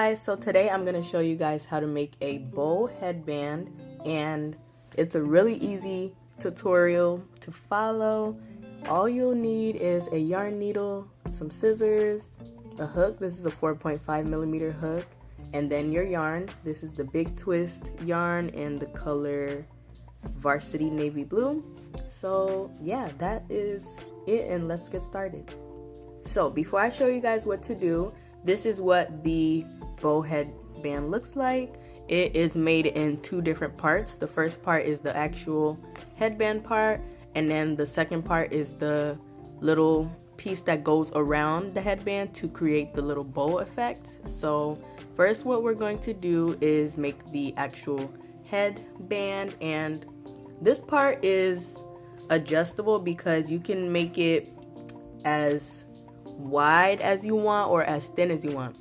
guys, so today I'm going to show you guys how to make a bow headband, and it's a really easy tutorial to follow. All you'll need is a yarn needle, some scissors, a hook. This is a 4.5mm hook, and then your yarn. This is the Big Twist yarn in the color Varsity Navy Blue. So yeah, that is it, and let's get started. So before I show you guys what to do, this is what the bow headband looks like. It is made in two different parts. The first part is the actual headband part, and then the second part is the little piece that goes around the headband to create the little bow effect. So first what we're going to do is make the actual headband, and this part is adjustable because you can make it as wide as you want or as thin as you want.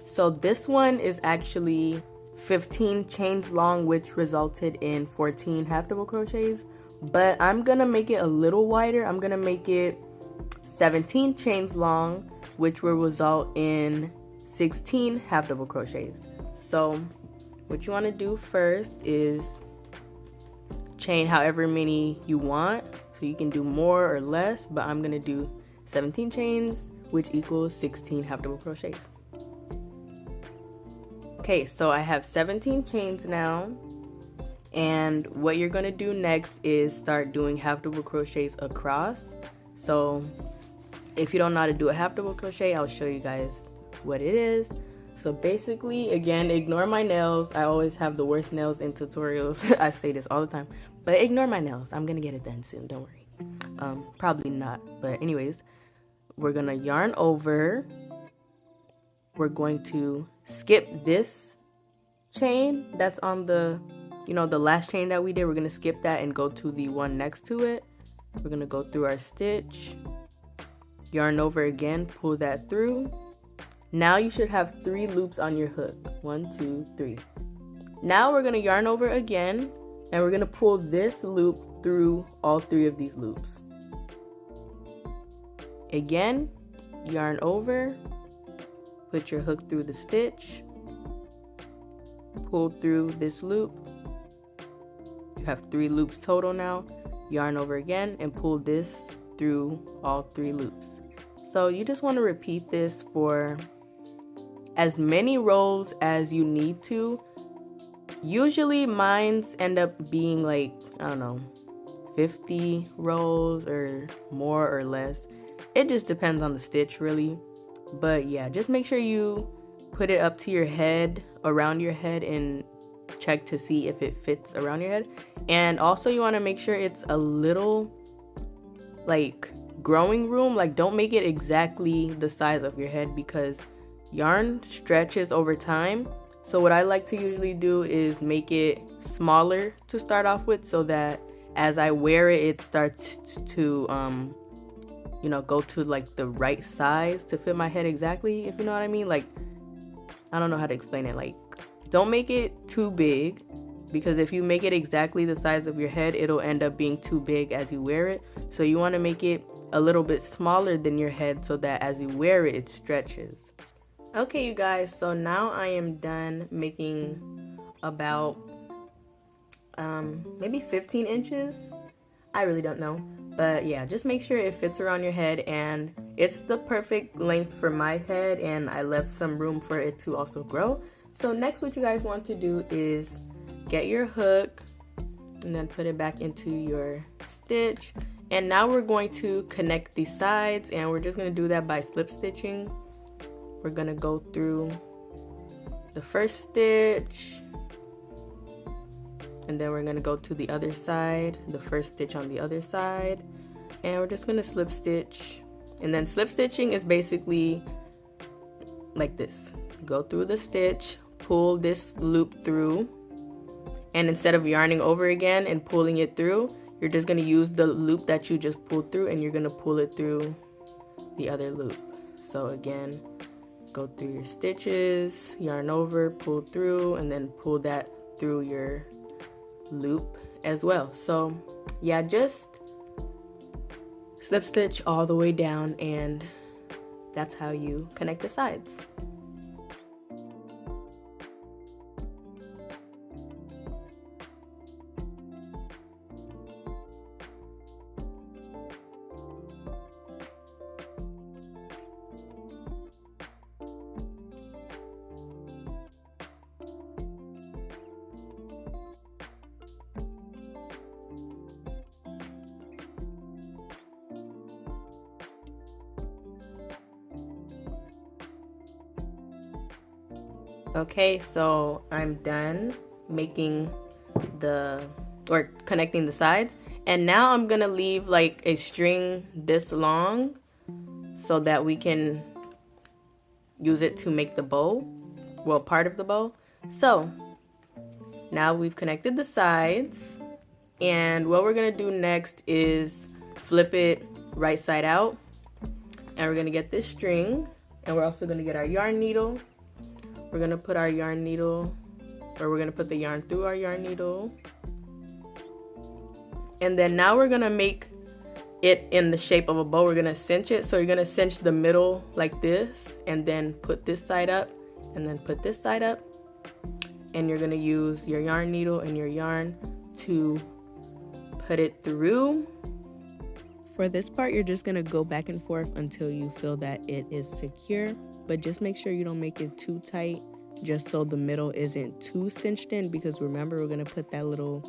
So this one is actually 15 chains long, which resulted in 14 half double crochets, but I'm gonna make it a little wider. I'm gonna make it 17 chains long, which will result in 16 half double crochets. So what you want to do first is chain however many you want, so you can do more or less, but I'm gonna do 17 chains, which equals 16 half double crochets. Okay, so I have 17 chains now, and what you're gonna do next is start doing half double crochets across. So if you don't know how to do a half double crochet, I'll show you guys what it is. So basically, again, ignore my nails. I always have the worst nails in tutorials. I say this all the time, but ignore my nails. I'm gonna get it done soon, don't worry. Probably not, but anyways, we're gonna yarn over. We're going to skip this chain that's on the, the last chain that we did. We're gonna skip that and go to the one next to it. We're gonna go through our stitch, yarn over again, pull that through. Now you should have 3 loops on your hook. 1, 2, 3. Now we're gonna yarn over again, and we're gonna pull this loop through all 3 of these loops. Again, yarn over, put your hook through the stitch, pull through this loop. You have 3 loops total now. Yarn over again and pull this through all 3 loops. So you just want to repeat this for as many rows as you need to. Usually mine's end up being like, I don't know, 50 rows or more or less. It just depends on the stitch really. But yeah, just make sure you put it up to your head, around your head, and check to see if it fits around your head. And also you want to make sure it's a little like growing room. Like, don't make it exactly the size of your head because yarn stretches over time. So what I like to usually do is make it smaller to start off with, so that as I wear it, it starts to go to like the right size to fit my head exactly, if you know what I mean. Like, I don't know how to explain it. Like, don't make it too big, because if you make it exactly the size of your head, it'll end up being too big as you wear it. So you want to make it a little bit smaller than your head so that as you wear it, it stretches. Okay, you guys, so now I am done making about maybe 15 inches. I really don't know, but yeah, just make sure it fits around your head, and it's the perfect length for my head, and I left some room for it to also grow. So next, what you guys want to do is get your hook and then put it back into your stitch. And now we're going to connect the sides, and we're just going to do that by slip stitching. We're going to go through the first stitch, and then we're going to go to the other side, the first stitch on the other side, and we're just going to slip stitch. And then slip stitching is basically like this. Go through the stitch, pull this loop through, and instead of yarning over again and pulling it through, you're just going to use the loop that you just pulled through, and you're going to pull it through the other loop. So again, go through your stitches, yarn over, pull through, and then pull that through your loop as well. So yeah, just slip stitch all the way down, and that's how you connect the sides. Okay, so I'm done making connecting the sides, and now I'm gonna leave like a string this long so that we can use it to make the bow, well, part of the bow. So now we've connected the sides, and what we're gonna do next is flip it right side out, and we're gonna get this string, and we're also gonna get our yarn needle. We're gonna put our yarn needle, or we're gonna put the yarn through our yarn needle, and then now we're gonna make it in the shape of a bow. We're gonna cinch it, so you're gonna cinch the middle like this, and then put this side up, and then put this side up, and you're gonna use your yarn needle and your yarn to put it through. For this part, you're just gonna go back and forth until you feel that it is secure, but just make sure you don't make it too tight, just so the middle isn't too cinched in, because remember, we're gonna put that little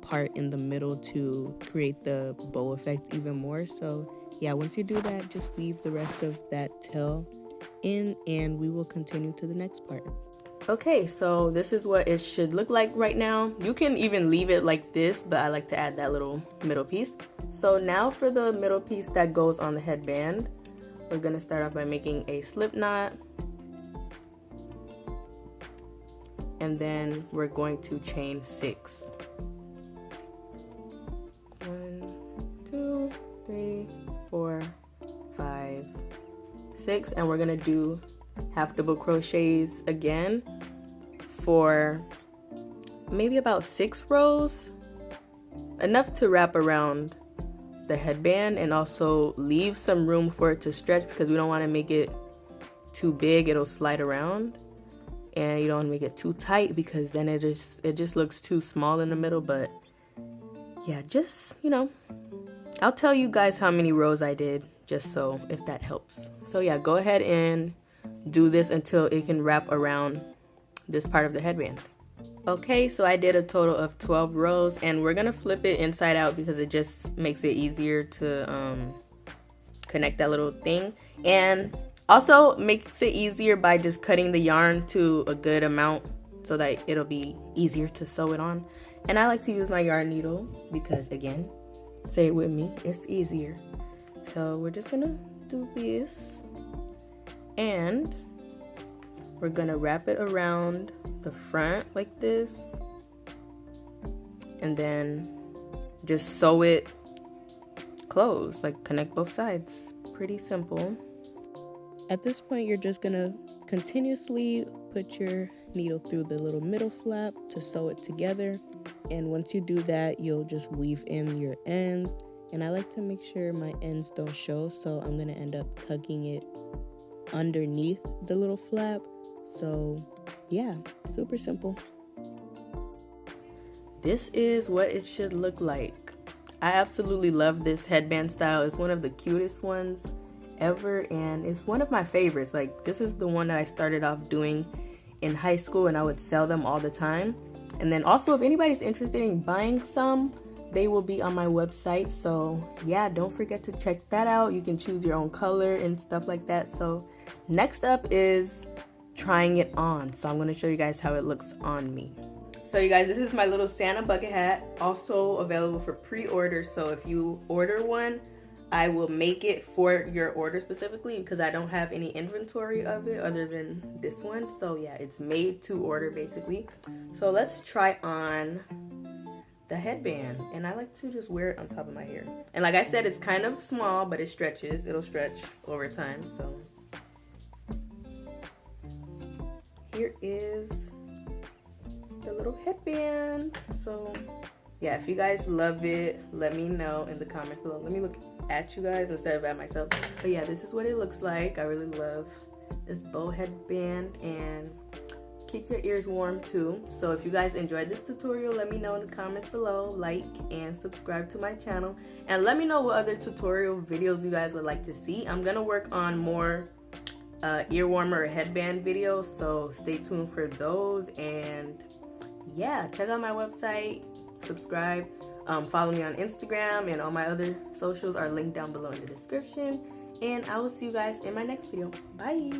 part in the middle to create the bow effect even more. So yeah, once you do that, just weave the rest of that tail in, and we will continue to the next part. Okay, so this is what it should look like right now. You can even leave it like this, but I like to add that little middle piece. So now for the middle piece that goes on the headband, we're gonna start off by making a slip knot, and then we're going to chain 6. 1, 2, 3, 4, 5, 6, and we're gonna do half double crochets again for maybe about 6 rows, enough to wrap around the headband and also leave some room for it to stretch, because we don't want to make it too big, it'll slide around, and you don't want to make it too tight because then it just looks too small in the middle. But yeah, just, you know, I'll tell you guys how many rows I did, just so if that helps. So yeah, go ahead and do this until it can wrap around this part of the headband. Okay, so I did a total of 12 rows, and we're gonna flip it inside out because it just makes it easier to connect that little thing, and also makes it easier by just cutting the yarn to a good amount so that it'll be easier to sew it on. And I like to use my yarn needle because, again, say it with me, it's easier. So we're just gonna do this, and we're gonna wrap it around the front like this, and then just sew it closed, like connect both sides. Pretty simple. At this point, you're just gonna continuously put your needle through the little middle flap to sew it together, and once you do that, you'll just weave in your ends. And I like to make sure my ends don't show, so I'm gonna end up tucking it underneath the little flap. So yeah, super simple. This is what it should look like. I absolutely love this headband style. It's one of the cutest ones ever, and it's one of my favorites. Like, this is the one that I started off doing in high school, and I would sell them all the time. And then also, if anybody's interested in buying some, they will be on my website. So yeah, don't forget to check that out. You can choose your own color and stuff like that. So next up is trying it on. So I'm going to show you guys how it looks on me. So you guys, this is my little Santa bucket hat, also available for pre-order. So if you order one, I will make it for your order specifically, because I don't have any inventory of it other than this one. So yeah, it's made to order basically. So let's try on the headband, and I like to just wear it on top of my hair. And like I said, it's kind of small, but it stretches. It'll stretch over time. So here is the little headband. So yeah, if you guys love it, let me know in the comments below. Let me look at you guys instead of at myself. But yeah, this is what it looks like. I really love this bow headband, and keeps your ears warm too. So if you guys enjoyed this tutorial, let me know in the comments below. Like and subscribe to my channel, and let me know what other tutorial videos you guys would like to see. I'm gonna work on more ear warmer headband videos, so stay tuned for those. And yeah, check out my website, subscribe, follow me on Instagram, and all my other socials are linked down below in the description. And I will see you guys in my next video. Bye.